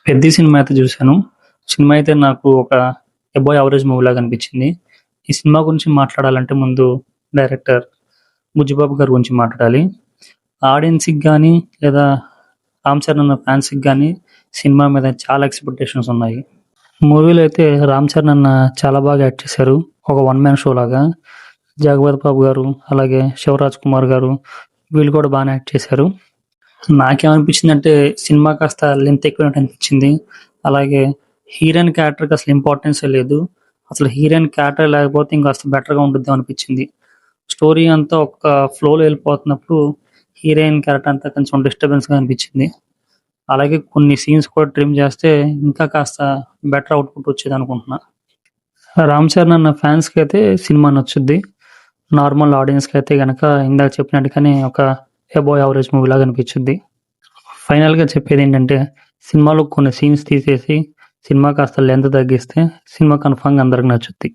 'Peddi' cinema అయితే జూసాను. Cinema అయితే నాకు ఒక అబోవ్ యావరేజ్ మూవీలాగా అనిపిచ్చింది. ఈ సినిమా గురించి మాట్లాడాలంటే ముందు డైరెక్టర్ 'బుచ్చిబాబు' గారి గురించి మాట్లాడాలి. ఆడియన్స్‌కి గాని, లేదా 'రామ్ చరణ్' అన్న ఫ్యాన్స్‌కి గాని సినిమా మీద చాలా ఎక్స్‌పెక్టేషన్స్ ఉన్నాయి. మూవీలో అయితే 'రామ్ చరణ్' అన్న చాలా బాగా యాక్ట్ చేశారు. ఒక వన్ మ్యాన్ షో లాగా. 'జగపతి బాబు' గారు, అలాగే 'శివరాజ్ కుమార్' గారు వీళ్ళు కూడా బానే యాక్ట్ చేశారు. నాకేమనిపించిందంటే సినిమా కాస్త లెంత్ ఎక్కువైనట్టు అనిపించింది. అలాగే హీరోయిన్ క్యారెక్టర్‌కి అసలు ఇంపార్టెన్సే లేదు. అసలు హీరోయిన్ క్యారెక్టర్ లేకపోతే ఇంకాస్త బెటర్‌గా ఉండిద్దేమో అనిపించింది. స్టోరీ అంతా ఒక ఫ్లోలో ఎళ్ళిపోతున్నప్పుడు హీరోయిన్ క్యారెక్టర్ అంతా కొంచెం డిస్టర్బెన్స్‌గా అనిపించింది. అలాగే కొన్ని సీన్స్ కూడా ట్రిమ్ చేస్తే ఇంకా కాస్త బెటర్ అవుట్‌పుట్ వచ్చేదనుకుంటున్నా. 'రామ్ చరణ్' అన్న ఫ్యాన్స్‌కైతే సినిమా నచ్చుద్ది. నార్మల్ ఆడియన్స్‌కైతే గనక ఇందాక చెప్పినట్టుగానే ఒక అబోవ్ యావరేజ్ మూవీలాగా అనిపించుద్ది. ఫైనల్‌గా చెప్పేదేంటంటే సినిమాలో కొన్ని సీన్స్ తీసేసి సినిమా కాస్త లెంత్ తగ్గిస్తే సినిమా కన్ఫర్మ్‌గా అందరికి నచ్చుద్ది.